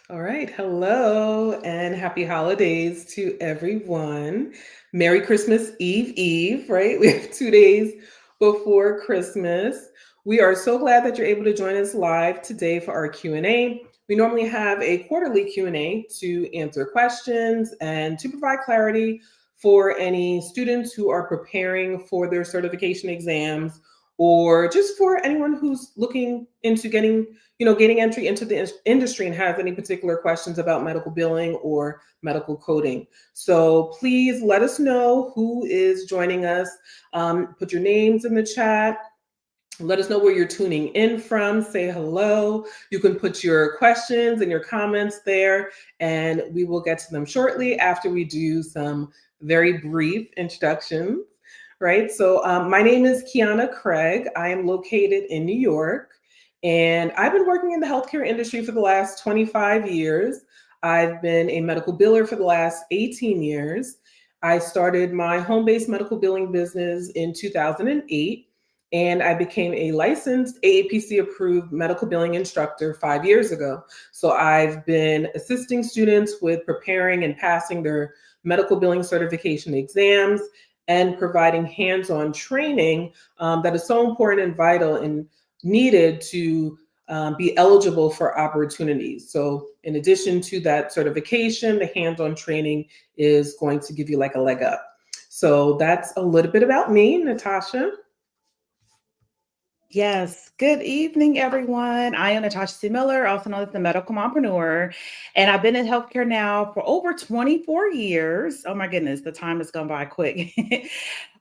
All right. Hello and happy holidays to everyone. Merry Christmas Eve, right? We have 2 days before Christmas. We are so glad that you're able to join us live today for our Q&A. We normally have a quarterly Q&A to answer questions and to provide clarity for any students who are preparing for their certification exams or just for anyone who's looking into getting entry into the industry and has any particular questions about medical billing or medical coding. So please let us know who is joining us. Put your names in the chat. Let us know where you're tuning in from. Say hello. You can put your questions and your comments there, and we will get to them shortly after we do some very brief introductions. Right. So, my name is Kiana Craig. I am located in New York, and I've been working in the healthcare industry for the last 25 years. I've been a medical biller for the last 18 years. I started my home based medical billing business in 2008, and I became a licensed AAPC approved medical billing instructor 5 years ago. So I've been assisting students with preparing and passing their medical billing certification exams and providing hands on training that is so important and vital and needed to be eligible for opportunities. So, in addition to that certification, the hands on training is going to give you like a leg up. So, that's a little bit about me, Natasha. Yes. Good evening, everyone. I am Natasha C. Miller, also known as the Medical Mompreneur, and I've been in healthcare now for over 24 years. Oh my goodness, the time has gone by quick.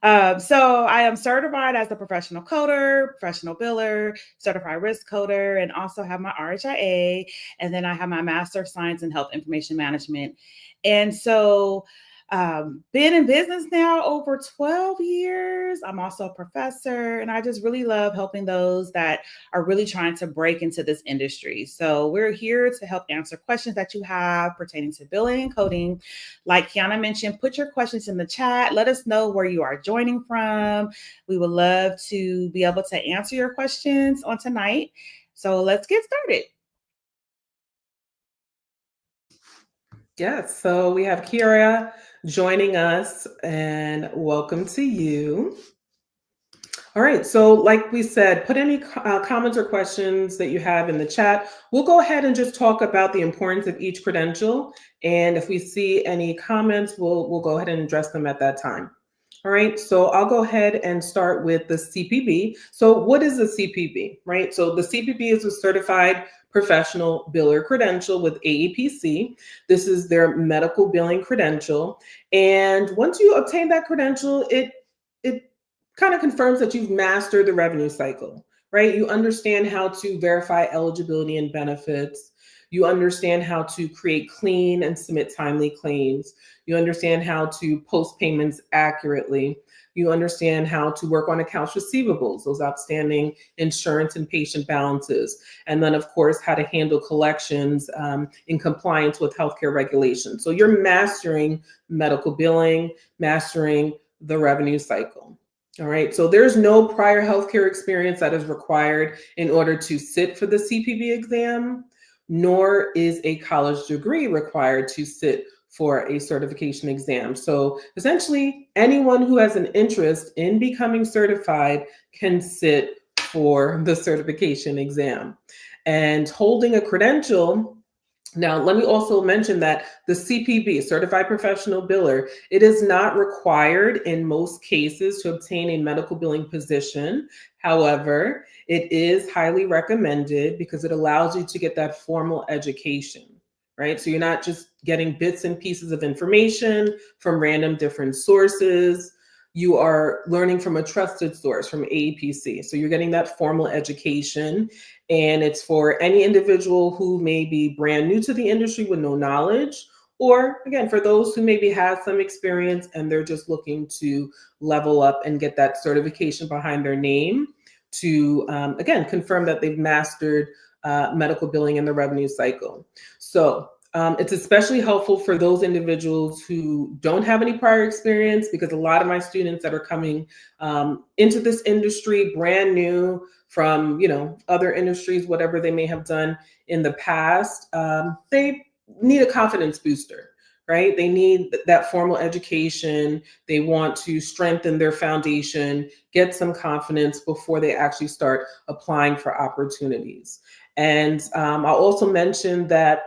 So I am certified as a professional coder, professional biller, certified risk coder, and also have my RHIA. And then I have my Master of Science in Health Information Management. And so been in business now over 12 years. I'm also a professor, and I just really love helping those that are really trying to break into this industry. So we're here to help answer questions that you have pertaining to billing and coding. Like Kiana mentioned, put your questions in the chat. Let us know where you are joining from. We would love to be able to answer your questions on tonight. So let's get started. Yes, so we have Kira joining us, and welcome to you. All right, so like we said, put any comments or questions that you have in the chat. We'll go ahead and just talk about the importance of each credential, and if we see any comments, we'll go ahead and address them at that time. All right, so I'll go ahead and start with the CPB. So what is the CPB, right? So the CPB is a certified professional biller credential with AEPC. This is their medical billing credential. And once you obtain that credential, it kind of confirms that you've mastered the revenue cycle, right? You understand how to verify eligibility and benefits. You understand how to create clean and submit timely claims. You understand how to post payments accurately. You understand how to work on accounts receivables, those outstanding insurance and patient balances. And then, of course, how to handle collections in compliance with healthcare regulations. So you're mastering medical billing, mastering the revenue cycle. All right, so there's no prior healthcare experience that is required in order to sit for the CPB exam, nor is a college degree required to sit for a certification exam. So essentially, anyone who has an interest in becoming certified can sit for the certification exam. And holding a credential, now, let me also mention that the CPB, Certified Professional Biller, it is not required in most cases to obtain a medical billing position. However, it is highly recommended because it allows you to get that formal education, right? So you're not just getting bits and pieces of information from random different sources. You are learning from a trusted source from AEPC. So you're getting that formal education, and it's for any individual who may be brand new to the industry with no knowledge, or again, for those who maybe have some experience and they're just looking to level up and get that certification behind their name to, again, confirm that they've mastered medical billing and the revenue cycle. So It's especially helpful for those individuals who don't have any prior experience, because a lot of my students that are coming into this industry brand new from, other industries, whatever they may have done in the past, they need a confidence booster, right? They need that formal education. They want to strengthen their foundation, get some confidence before they actually start applying for opportunities. And I'll also mention that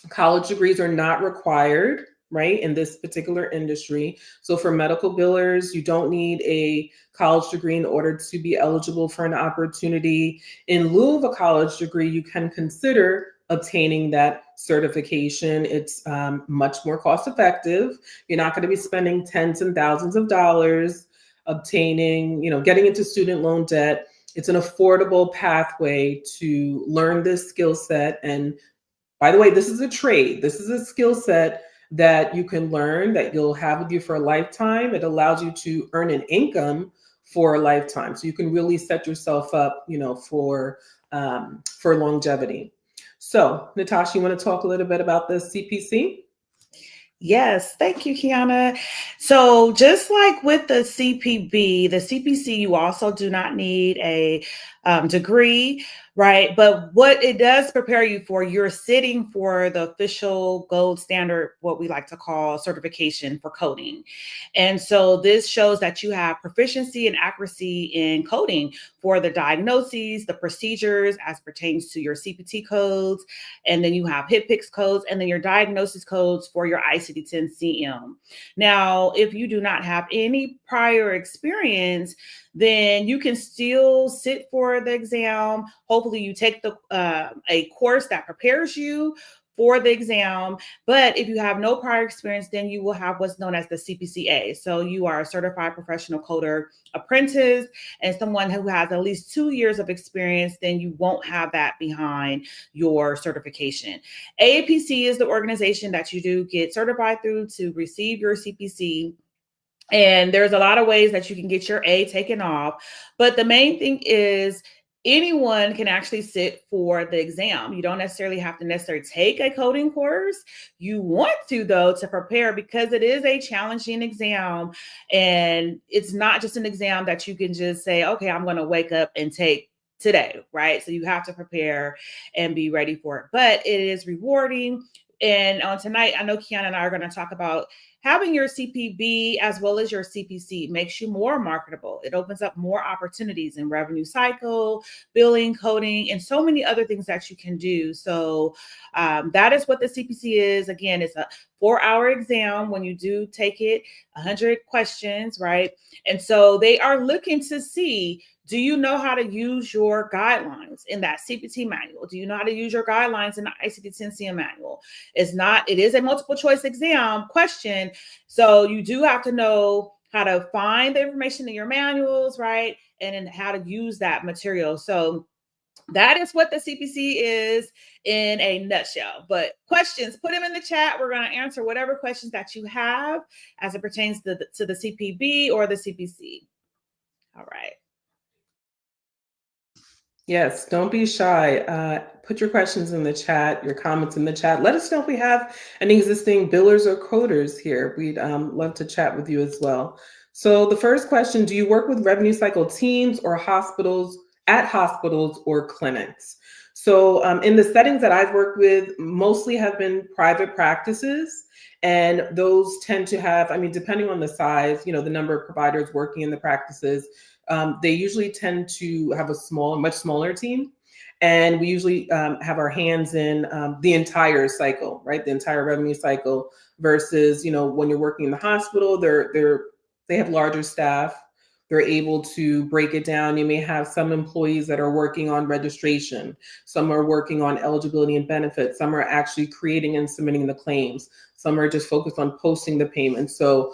college degrees are not required, right, in this particular industry. So for medical billers, you don't need a college degree in order to be eligible for an opportunity. In lieu of a college degree, you can consider obtaining that certification. It's much more cost effective. You're not going to be spending tens and thousands of dollars obtaining, getting into student loan debt. It's an affordable pathway to learn this skill set. And by the way, this is a trade. This is a skill set that you can learn, that you'll have with you for a lifetime. It allows you to earn an income for a lifetime. So you can really set yourself up, for longevity. So, Natasha, you want to talk a little bit about the CPC? Yes, thank you, Kiana. So, just like with the CPB, the CPC, you also do not need a degree, right? But what it does prepare you for, you're sitting for the official gold standard, what we like to call certification for coding. And so, this shows that you have proficiency and accuracy in coding for the diagnoses, the procedures as pertains to your CPT codes, and then you have HIPAA codes, and then your diagnosis codes for your ICD-10-CM. Now, if you do not have any prior experience, then you can still sit for the exam. Hopefully, you take a course that prepares you for the exam. But if you have no prior experience, then you will have what's known as the CPCA. So you are a certified professional coder apprentice, and someone who has at least 2 years of experience, then you won't have that behind your certification. AAPC is the organization that you do get certified through to receive your CPC. And there's a lot of ways that you can get your A taken off. But the main thing is anyone can actually sit for the exam. You don't necessarily have to necessarily take a coding course. You want to, though, to prepare, because it is a challenging exam. And it's not just an exam that you can just say, okay, I'm going to wake up and take today, right? So you have to prepare and be ready for it. But it is rewarding. And on tonight, I know Kiana and I are going to talk about having your CPB as well as your CPC makes you more marketable. It opens up more opportunities in revenue cycle, billing, coding, and so many other things that you can do. So that is what the CPC is. Again, it's a 4-hour exam when you do take it, 100 questions, right? And so they are looking to see, do you know how to use your guidelines in that CPT manual? Do you know how to use your guidelines in the ICD-10-CM manual? It is a multiple choice exam question. So you do have to know how to find the information in your manuals, right? And then how to use that material. So that is what the CPC is in a nutshell. But questions, put them in the chat. We're going to answer whatever questions that you have as it pertains to the CPB or the CPC. All right. Yes, don't be shy. Put your questions in the chat, your comments in the chat. Let us know if we have any existing billers or coders here. We'd love to chat with you as well. So the first question, do you work with revenue cycle teams or at hospitals or clinics? So in the settings that I've worked with, mostly have been private practices. And those tend to have, depending on the size, the number of providers working in the practices, they usually tend to have a much smaller team. And we usually have our hands in the entire cycle, right? The entire revenue cycle versus, when you're working in the hospital, they have larger staff. They're able to break it down. You may have some employees that are working on registration. Some are working on eligibility and benefits. Some are actually creating and submitting the claims. Some are just focused on posting the payment. So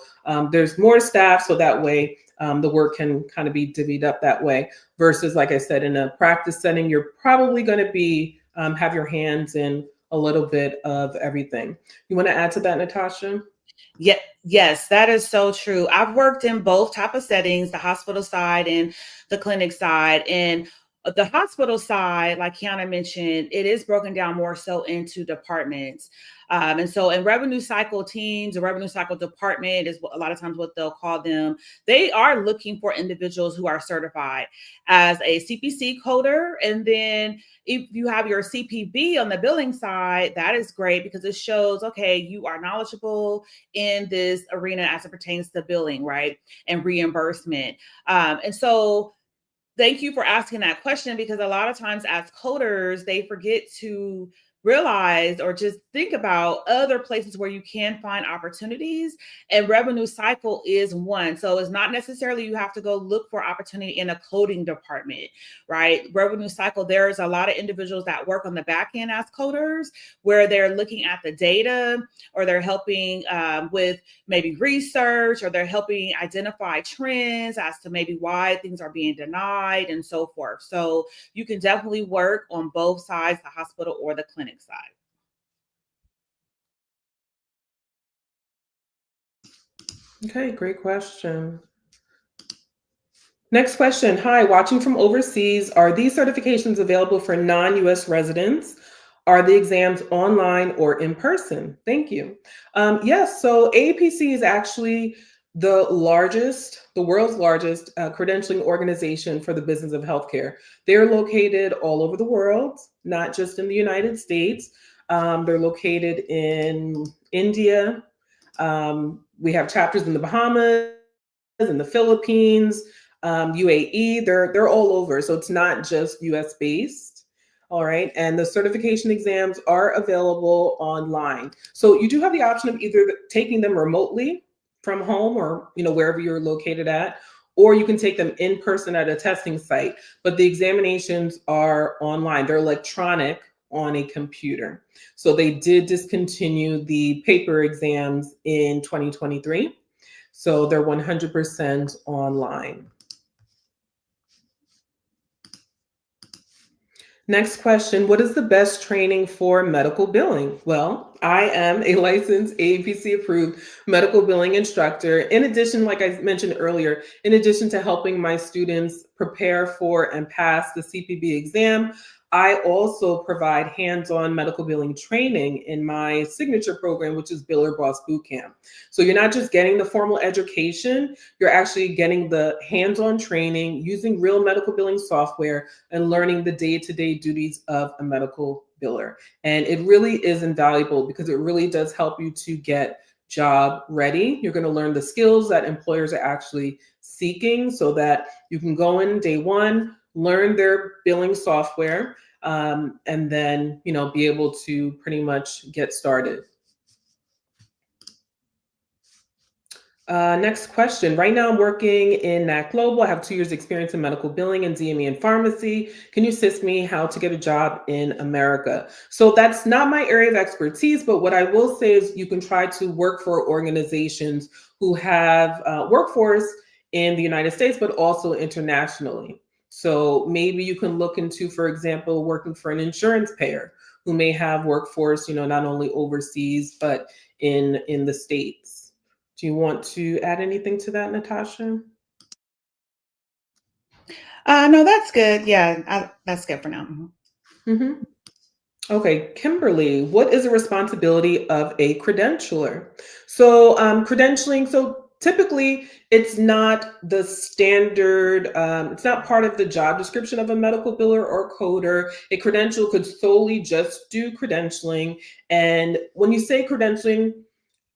there's more staff, so that way the work can kind of be divvied up that way. Versus, like I said, in a practice setting, you're probably going to be have your hands in a little bit of everything. You want to add to that, Natasha? Yeah, yes, that is so true. I've worked in both type of settings, the hospital side and the clinic side. And The hospital side, like Kiana mentioned, it is broken down more so into departments. And so in revenue cycle teams, the revenue cycle department is a lot of times what they'll call them. They are looking for individuals who are certified as a CPC coder. And then if you have your CPB on the billing side, that is great because it shows, okay, you are knowledgeable in this arena as it pertains to billing, right? And reimbursement. And so thank you for asking that question because a lot of times as coders, they forget to realize or just think about other places where you can find opportunities, and revenue cycle is one. So it's not necessarily you have to go look for opportunity in a coding department, right? Revenue cycle, there's a lot of individuals that work on the back end as coders where they're looking at the data or they're helping with maybe research, or they're helping identify trends as to maybe why things are being denied and so forth. So you can definitely work on both sides, the hospital or the clinic side. Okay, great question. Next question. Hi, watching from overseas. Are these certifications available for non-US residents? Are the exams online or in person? Thank you. Yes, so AAPC is actually the world's largest credentialing organization for the business of healthcare. They're located all over the world, not just in the United States. They're located in India. We have chapters in the Bahamas, in the Philippines, UAE. They're all over. So it's not just US based. All right. And the certification exams are available online. So you do have the option of either taking them remotely from home or wherever you're located at, or you can take them in person at a testing site. But the examinations are online. They're electronic on a computer. So they did discontinue the paper exams in 2023. So they're 100% online. Next question. What is the best training for medical billing? Well, I am a licensed AAPC approved medical billing instructor. In addition, like I mentioned earlier, in addition to helping my students prepare for and pass the CPB exam, I also provide hands-on medical billing training in my signature program, which is Biller Boss Bootcamp. So you're not just getting the formal education, you're actually getting the hands-on training using real medical billing software and learning the day-to-day duties of a medical biller. And it really is invaluable because it really does help you to get job ready. You're going to learn the skills that employers are actually seeking so that you can go in day one, learn their billing software, and then be able to pretty much get started. Next question. Right now, I'm working in NAC Global. I have 2 years experience in medical billing and DME and pharmacy. Can you assist me how to get a job in America? So that's not my area of expertise, but what I will say is you can try to work for organizations who have workforce in the United States, but also internationally. So maybe you can look into, for example, working for an insurance payer who may have workforce, not only overseas, but in the States. Do you want to add anything to that, Natasha? No, that's good. Yeah, that's good for now. Mm-hmm. Okay, Kimberly, what is the responsibility of a credentialer? So, credentialing, so typically it's not the standard, it's not part of the job description of a medical biller or coder. A credential could solely just do credentialing. And when you say credentialing,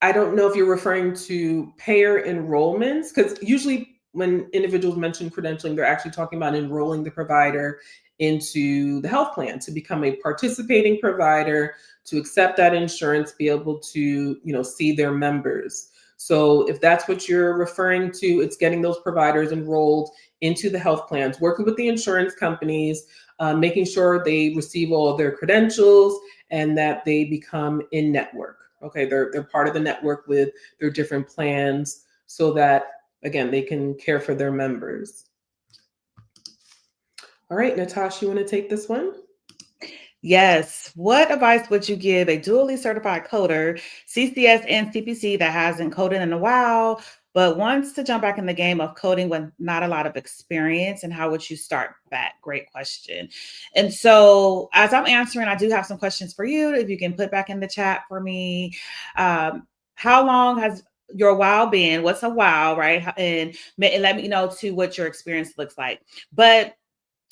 I don't know if you're referring to payer enrollments, because usually when individuals mention credentialing, they're actually talking about enrolling the provider into the health plan to become a participating provider, to accept that insurance, be able to, see their members. So if that's what you're referring to, it's getting those providers enrolled into the health plans, working with the insurance companies, making sure they receive all of their credentials and that they become in network. Okay, they're part of the network with their different plans so that, again, they can care for their members. All right, Natasha, you want to take this one? Yes. What advice would you give a dually certified coder, CCS and CPC, that hasn't coded in a while, but wants to jump back in the game of coding with not a lot of experience? And how would you start that? Great question. And so, as I'm answering, I do have some questions for you. If you can put back in the chat for me, how long has your wow been? What's a wow, right? And let me know too what your experience looks like. But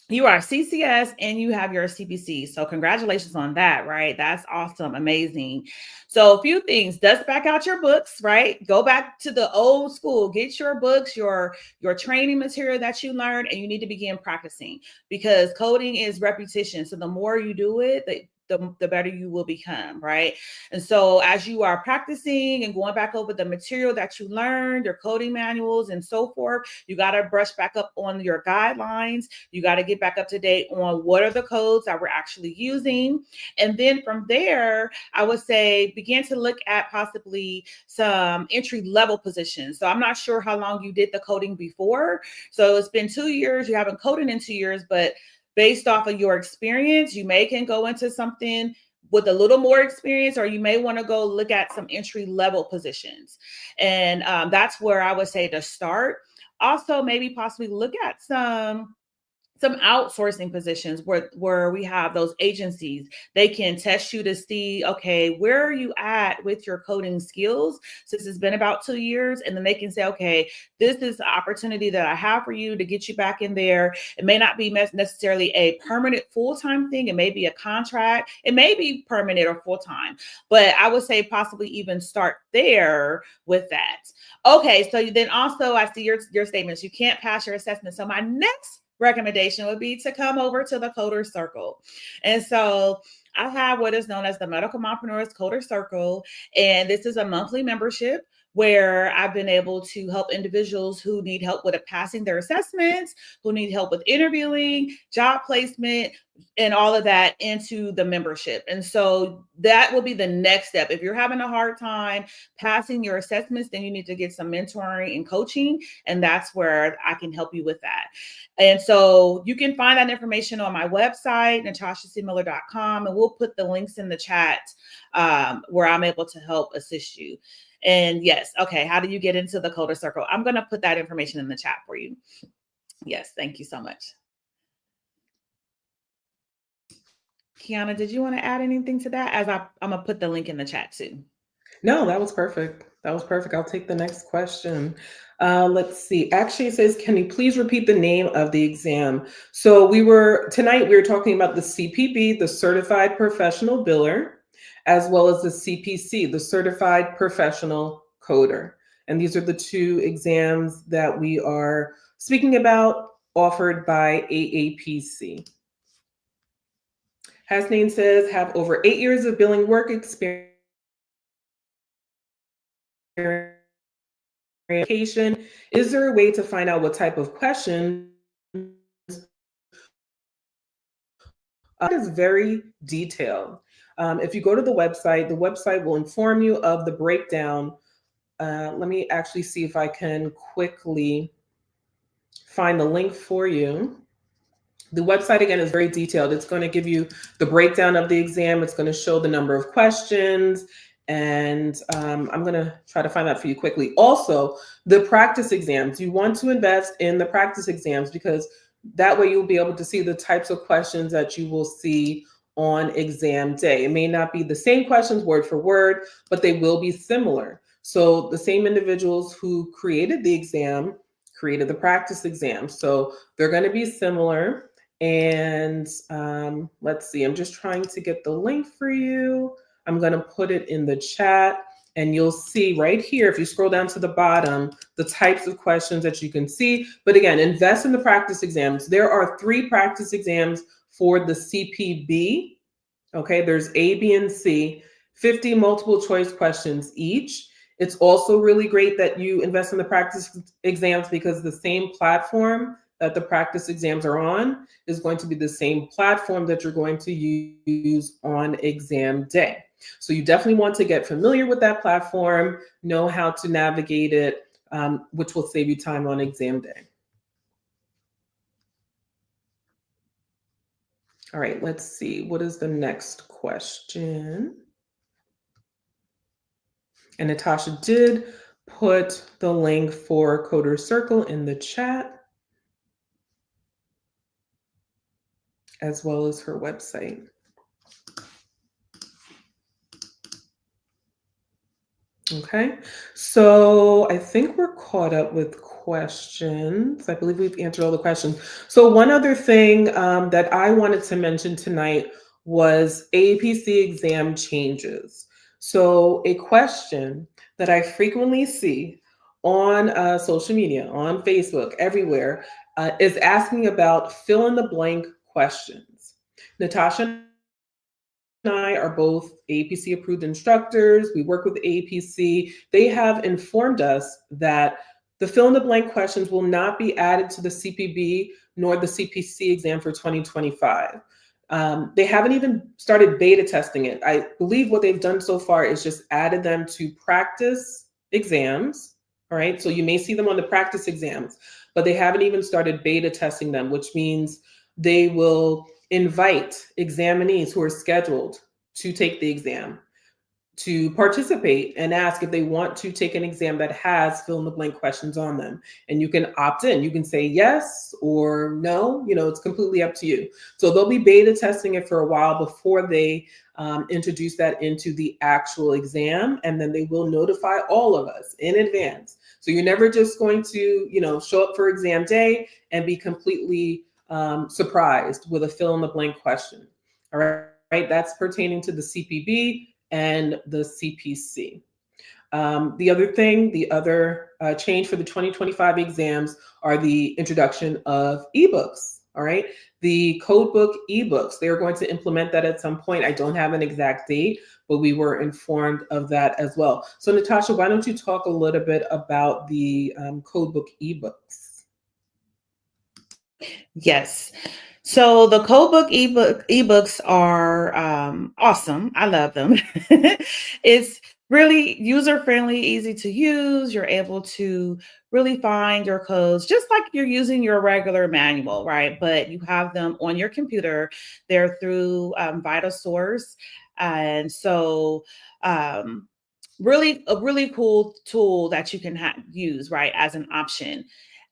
you are CCS and you have your CPC. So congratulations on that, right? That's awesome. Amazing. So a few things, dust back out your books, right? Go back to the old school, get your books, your training material that you learned, and you need to begin practicing, because coding is repetition. So the more you do it, the better you will become, right? And so as you are practicing and going back over the material that you learned, your coding manuals and so forth, you got to brush back up on your guidelines. You got to get back up to date on what are the codes that we're actually using. And then from there, I would say begin to look at possibly some entry level positions. So I'm not sure how long you did the coding before. So it's been 2 years, you haven't coded in 2 years, but based off of your experience, you may can go into something with a little more experience, or you may want to go look at some entry level positions. And that's where I would say to start. Also, maybe possibly look at some outsourcing positions where we have those agencies. They can test you to see, okay, where are you at with your coding skills since it's been about 2 years? And then they can say, okay, this is the opportunity that I have for you to get you back in there. It may not be necessarily a permanent full-time thing. It may be a contract. It may be permanent or full-time, but I would say possibly even start there with that. Okay, so then also I see your statements. You can't pass your assessment. So my next recommendation would be to come over to the Coder Circle. And so I have what is known as the Medical Mompreneurs Coder Circle. And this is a monthly membership where I've been able to help individuals who need help with passing their assessments, who need help with interviewing, job placement, and all of that into the membership. And so that will be the next step. If you're having a hard time passing your assessments, then you need to get some mentoring and coaching. And that's where I can help you with that. And so you can find that information on my website, natashacmiller.com, and we'll put the links in the chat where I'm able to help assist you. And yes, okay, how do you get into the Coder Circle? I'm going to put that information in the chat for you. Yes, thank you so much. Kiana, did you want to add anything to that? I'm going to put the link in the chat too. No, that was perfect. That was perfect. I'll take the next question. Let's see. Actually, it says, can you please repeat the name of the exam? So tonight we were talking about the CPB, the Certified Professional Biller, as well as the CPC, the Certified Professional Coder. And these are the two exams that we are speaking about, offered by AAPC. Hasnain says, have over 8 years of billing work experience. Is there a way to find out what type of questions? It is very detailed. If you go to the website will inform you of the breakdown. Let me actually see if I can quickly find the link for you. The website, again, is very detailed. It's going to give you the breakdown of the exam. It's going to show the number of questions. And I'm going to try to find that for you quickly. Also, the practice exams. You want to invest in the practice exams because that way you'll be able to see the types of questions that you will see on exam day. It may not be the same questions word for word, but they will be similar. So the same individuals who created the exam created the practice exam. So they're going to be similar. And let's see, I'm just trying to get the link for you. I'm going to put it in the chat, and you'll see right here, if you scroll down to the bottom, the types of questions that you can see. But again, invest in the practice exams. There are 3 practice exams for the CPB. Okay, there's A, B, and C, 50 multiple choice questions each. It's also really great that you invest in the practice exams because the same platform that the practice exams are on is going to be the same platform that you're going to use on exam day. So you definitely want to get familiar with that platform, know how to navigate it, which will save you time on exam day. All right, let's see. What is the next question? And Natasha did put the link for Coder Circle in the chat, as well as her website. Okay, so I think we're caught up with questions. I believe we've answered all the questions. So, one other thing that I wanted to mention tonight was APC exam changes. So, a question that I frequently see on social media, on Facebook, everywhere, is asking about fill in the blank questions. Natasha and I are both APC approved instructors. We work with APC. They have informed us that the fill in the blank questions will not be added to the CPB nor the CPC exam for 2025. They haven't even started beta testing it. I believe what they've done so far is just added them to practice exams. All right. So you may see them on the practice exams, but they haven't even started beta testing them, which means they will invite examinees who are scheduled to take the exam to participate and ask if they want to take an exam that has fill in the blank questions on them. And you can opt in. You can say yes or no. It's completely up to you. So they'll be beta testing it for a while before they introduce that into the actual exam. And then they will notify all of us in advance. So you're never just going to, show up for exam day and be completely surprised with a fill in the blank question. All right. That's pertaining to the CPB and the CPC. The other change for the 2025 exams are the introduction of ebooks. All right. The codebook ebooks, they're going to implement that at some point. I don't have an exact date, but we were informed of that as well. So, Natasha, why don't you talk a little bit about the codebook ebooks? Yes. So the codebook ebooks are awesome. I love them. It's really user friendly, easy to use. You're able to really find your codes just like you're using your regular manual, right? But you have them on your computer. They're through Vital Source, and so really a really cool tool that you can use, right, as an option.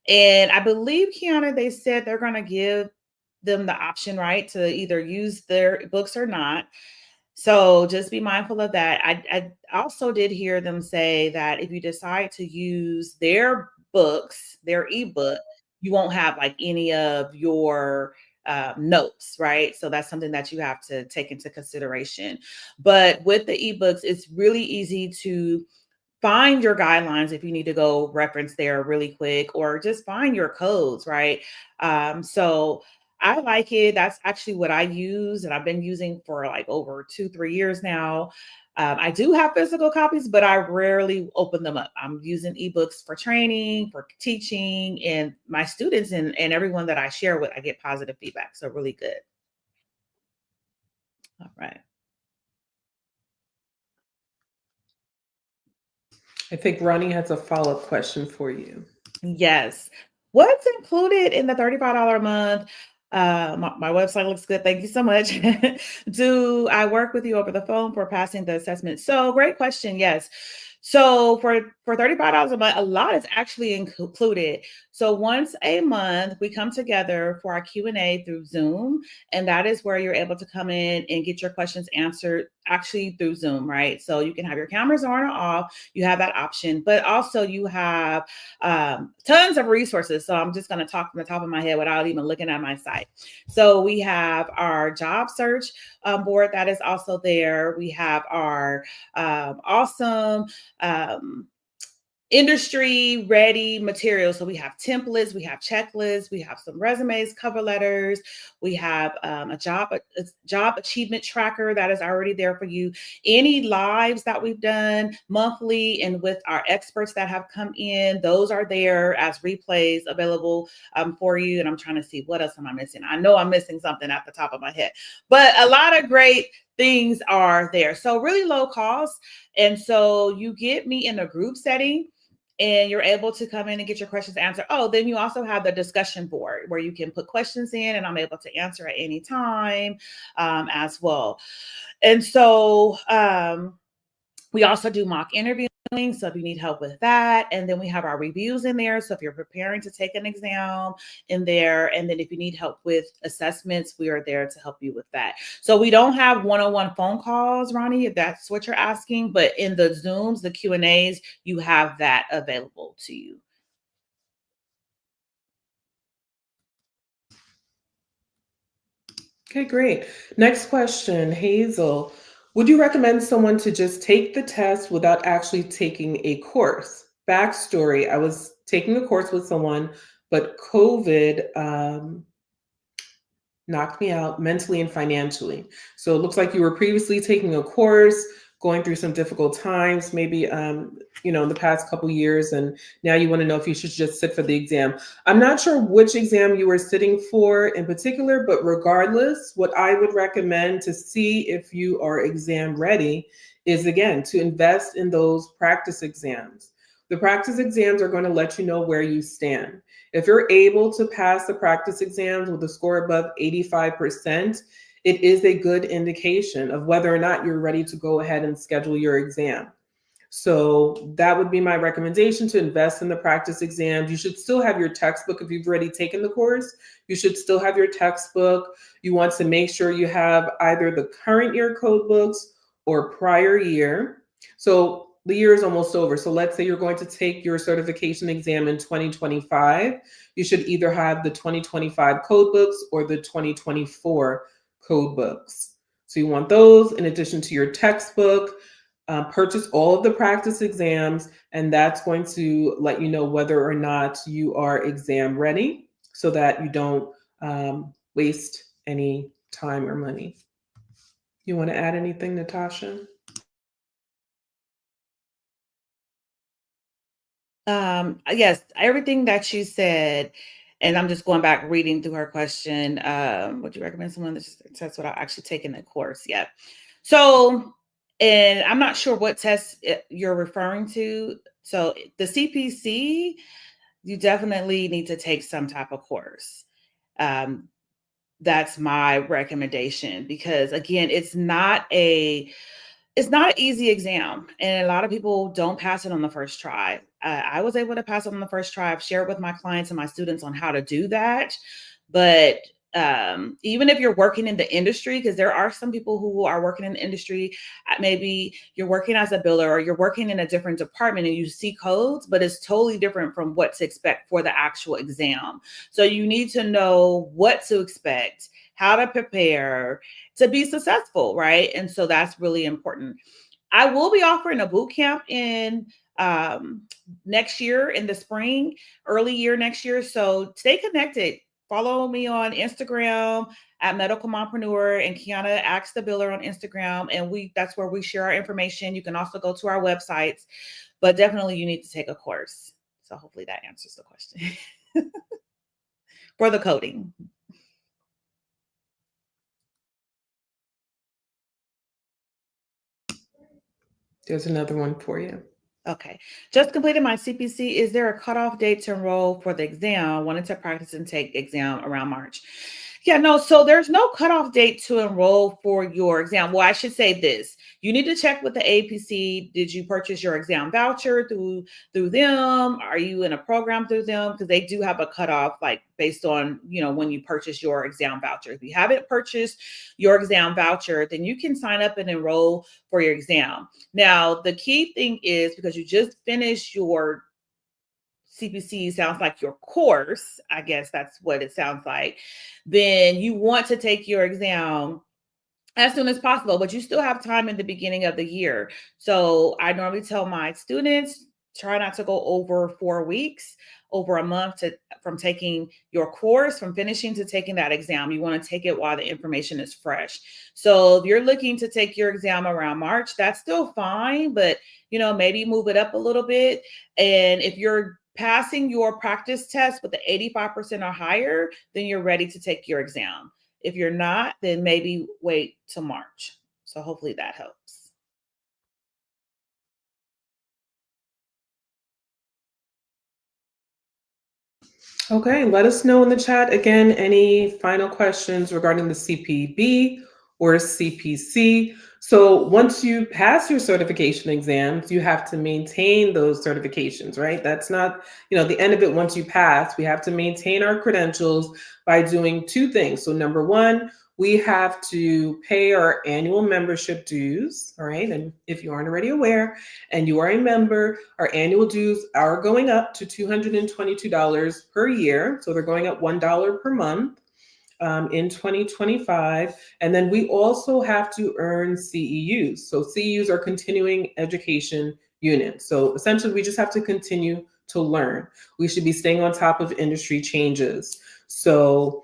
And I believe, Kiana, they said they're going to give them the option, right, to either use their books or not. So just be mindful of that. I also did hear them say that if you decide to use their books, their ebook, you won't have like any of your notes, right? So that's something that you have to take into consideration. But with the ebooks, it's really easy to find your guidelines if you need to go reference there really quick, or just find your codes, right? So I like it. That's actually what I use, and I've been using for like over 2, 3 years now. I do have physical copies, but I rarely open them up. I'm using ebooks for training, for teaching, and my students and everyone that I share with, I get positive feedback. So really good. All right. I think Ronnie has a follow up question for you. Yes. What's included in the $35 a month? My website looks good. Thank you so much. Do I work with you over the phone for passing the assessment? So great question. Yes. So for $35 a month, a lot is actually included. So once a month, we come together for our Q&A through Zoom, and that is where you're able to come in and get your questions answered actually through Zoom, right? So you can have your cameras on or off. You have that option, but also you have tons of resources. So I'm just going to talk from the top of my head without even looking at my site. So we have our job search board that is also there. We have our awesome industry ready materials. So we have templates, we have checklists, we have some resumes, cover letters, we have a job achievement tracker that is already there for you. Any lives that we've done monthly and with our experts that have come in, those are there as replays available for you. And I'm trying to see, what else am I missing? I know I'm missing something at the top of my head, but a lot of great things are there. So really low cost. And so you get me in a group setting, and you're able to come in and get your questions answered. Oh, then you also have the discussion board where you can put questions in, and I'm able to answer at any time as well. And so we also do mock interviewing. So if you need help with that, and then we have our reviews in there. So if you're preparing to take an exam in there, and then if you need help with assessments, we are there to help you with that. So we don't have one-on-one phone calls, Ronnie, if that's what you're asking, but in the Zooms, the Q&As, you have that available to you. Okay, great. Next question, Hazel. Would you recommend someone to just take the test without actually taking a course? Backstory, I was taking a course with someone, but COVID knocked me out mentally and financially. So it looks like you were previously taking a course, going through some difficult times, maybe in the past couple years, and now you want to know if you should just sit for the exam. I'm not sure which exam you were sitting for in particular, but regardless, what I would recommend to see if you are exam ready is again to invest in those practice exams. The practice exams are going to let you know where you stand. If you're able to pass the practice exams with a score above 85%, it is a good indication of whether or not you're ready to go ahead and schedule your exam. So that would be my recommendation, to invest in the practice exams. You should still have your textbook if you've already taken the course. You should still have your textbook. You want to make sure you have either the current year code books or prior year. So the year is almost over. So let's say you're going to take your certification exam in 2025. You should either have the 2025 code books or the 2024 code books. So you want those in addition to your textbook. Purchase all of the practice exams, and that's going to let you know whether or not you are exam ready so that you don't waste any time or money. You want to add anything, Natasha? Yes, everything that you said, and I'm just going back reading through her question. Would you recommend someone that's without actually taking the course yet? So, and I'm not sure what test you're referring to. So the CPC, you definitely need to take some type of course. Um, that's my recommendation because again, it's not an easy exam, and a lot of people don't pass it on the first try. I was able to pass it on the first try. I've shared with my clients and my students on how to do that. But even if you're working in the industry, because there are some people who are working in the industry, maybe you're working as a biller or you're working in a different department and you see codes, but it's totally different from what to expect for the actual exam. So you need to know what to expect, how to prepare to be successful, right? And so that's really important. I will be offering a boot camp in next year in the spring, early year next year. So stay connected. Follow me on Instagram at Medical Mompreneur and Kiana Ask the Biller on Instagram. And that's where we share our information. You can also go to our websites, but definitely you need to take a course. So hopefully that answers the question for the coding. There's another one for you. Okay. Just completed my CPC. Is there a cutoff date to enroll for the exam? Wanted to practice and take exam around March. Yeah, no, so there's no cutoff date to enroll for your exam. Well, I should say this. You need to check with the APC. Did you purchase your exam voucher through them? Are you in a program through them? Because they do have a cutoff, like based on, when you purchase your exam voucher. If you haven't purchased your exam voucher, then you can sign up and enroll for your exam. Now, the key thing is because you just finished your CPC, sounds like your course, I guess that's what it sounds like, then you want to take your exam as soon as possible, but you still have time in the beginning of the year. So I normally tell my students, try not to go over 4 weeks, over a month from taking your course, from finishing to taking that exam. You want to take it while the information is fresh. So if you're looking to take your exam around March, that's still fine, but maybe move it up a little bit. And if you're passing your practice test with the 85% or higher, then you're ready to take your exam. If you're not, then maybe wait till March. So hopefully that helps. Okay, let us know in the chat again any final questions regarding the CPB or CPC. So once you pass your certification exams, you have to maintain those certifications, right? That's not, the end of it once you pass. We have to maintain our credentials by doing two things. So number one, we have to pay our annual membership dues, all right? And if you aren't already aware and you are a member, our annual dues are going up to $222 per year. So they're going up $1 per month in 2025. And then we also have to earn CEUs. So CEUs are continuing education units. So essentially, we just have to continue to learn. We should be staying on top of industry changes. So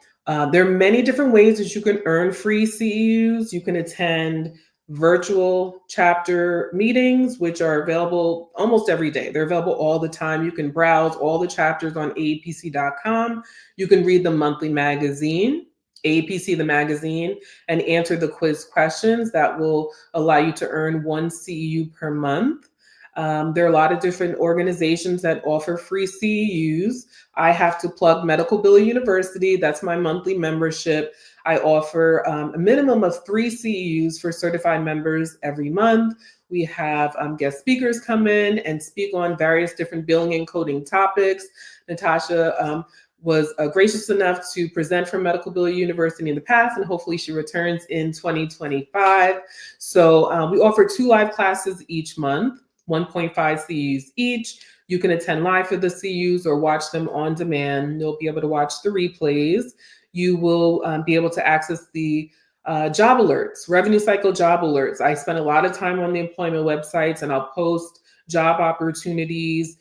there are many different ways that you can earn free CEUs. You can attend virtual chapter meetings, which are available almost every day. They're available all the time. You can browse all the chapters on aapc.com. You can read the monthly magazine, AAPC the magazine, and answer the quiz questions that will allow you to earn one CEU per month. There are a lot of different organizations that offer free CEUs. I have to plug Medical Billing University. That's my monthly membership. I offer a minimum of 3 CEUs for certified members every month. We have guest speakers come in and speak on various different billing and coding topics. Natasha was gracious enough to present for Medical Billing University in the past, and hopefully she returns in 2025. So we offer 2 live classes each month, 1.5 CEUs each. You can attend live for the CEUs or watch them on demand. You'll be able to watch the replays. You will be able to access the job alerts, revenue cycle job alerts. I spend a lot of time on the employment websites and I'll post job opportunities.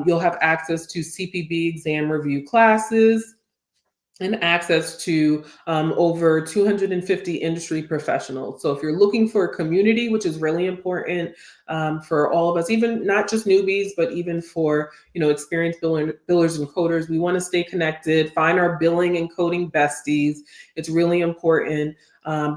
You'll have access to CPB exam review classes and access to over 250 industry professionals. So if you're looking for a community, which is really important for all of us, even not just newbies, but even for experienced billers and coders, we want to stay connected, find our billing and coding besties. It's really important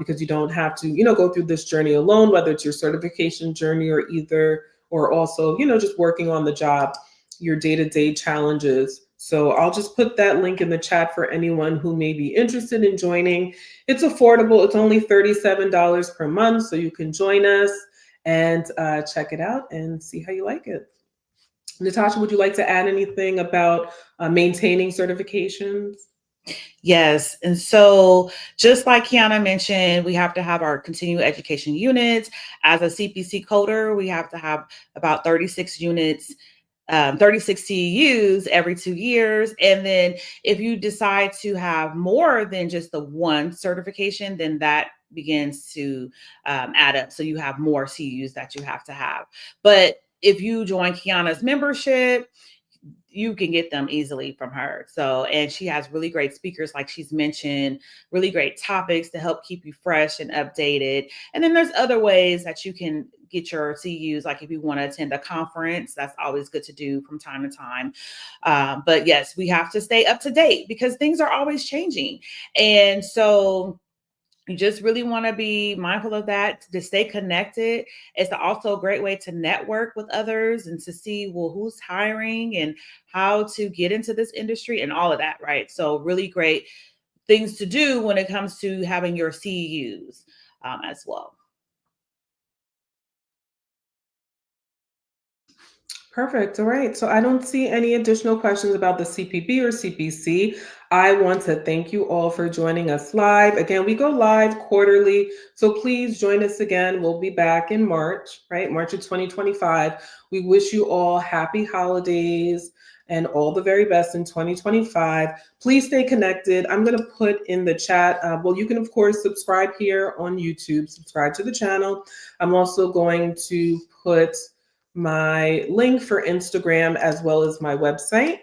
because you don't have to go through this journey alone, whether it's your certification journey or also just working on the job, your day-to-day challenges. So I'll just put that link in the chat for anyone who may be interested in joining. It's affordable. It's only $37 per month. So you can join us and check it out and see how you like it. Natasha, would you like to add anything about maintaining certifications? Yes. And so, just like Kiana mentioned, we have to have our continuing education units. As a CPC coder, we have to have about 36 units, 36 CEUs every 2 years. And then if you decide to have more than just the one certification, then that begins to add up. So you have more CEUs that you have to have. But if you join Kiana's membership, you can get them easily from her. So, and she has really great speakers, like she's mentioned, really great topics to help keep you fresh and updated. And then there's other ways that you can get your CUs, like if you want to attend a conference, that's always good to do from time to time. But yes, we have to stay up to date because things are always changing. And so you just really want to be mindful of that, to stay connected. It's also a great way to network with others and to see, well, who's hiring and how to get into this industry and all of that, right? So really great things to do when it comes to having your CEUs as well. Perfect. All right. So I don't see any additional questions about the CPB or CPC. I want to thank you all for joining us live. Again, we go live quarterly. So please join us again. We'll be back in March, right? March of 2025. We wish you all happy holidays and all the very best in 2025. Please stay connected. I'm going to put in the chat. Well, you can, of course, subscribe here on YouTube, subscribe to the channel. I'm also going to put my link for Instagram as well as my website,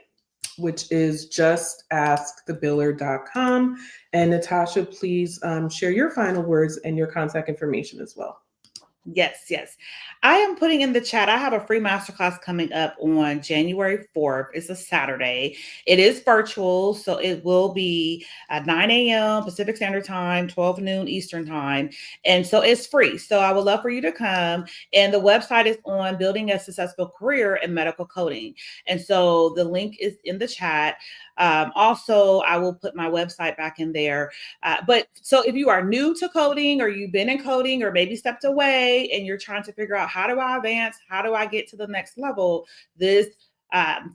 which is justaskthebiller.com. And Natasha, please share your final words and your contact information as well. Yes. I am putting in the chat. I have a free masterclass coming up on January 4th. It's a Saturday. It is virtual, so it will be at 9 a.m. Pacific Standard Time, 12 noon Eastern Time. And so it's free. So I would love for you to come. And the website is on building a successful career in medical coding. And so the link is in the chat. Also, I will put my website back in there. But so if you are new to coding, or you've been in coding, or maybe stepped away and you're trying to figure out, how do I advance? How do I get to the next level? This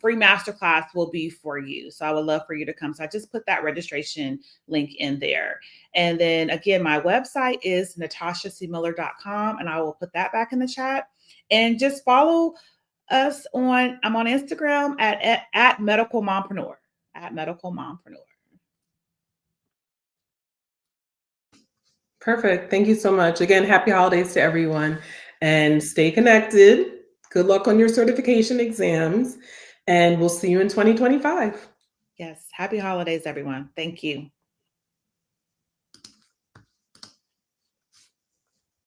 free masterclass will be for you. So I would love for you to come. So I just put that registration link in there. And then again, my website is natashacmiller.com, and I will put that back in the chat. And just follow us I'm on Instagram at medical mompreneur, at medical mompreneur. Perfect. Thank you so much. Again, happy holidays to everyone and stay connected. Good luck on your certification exams, and we'll see you in 2025. Yes. Happy holidays, everyone. Thank you.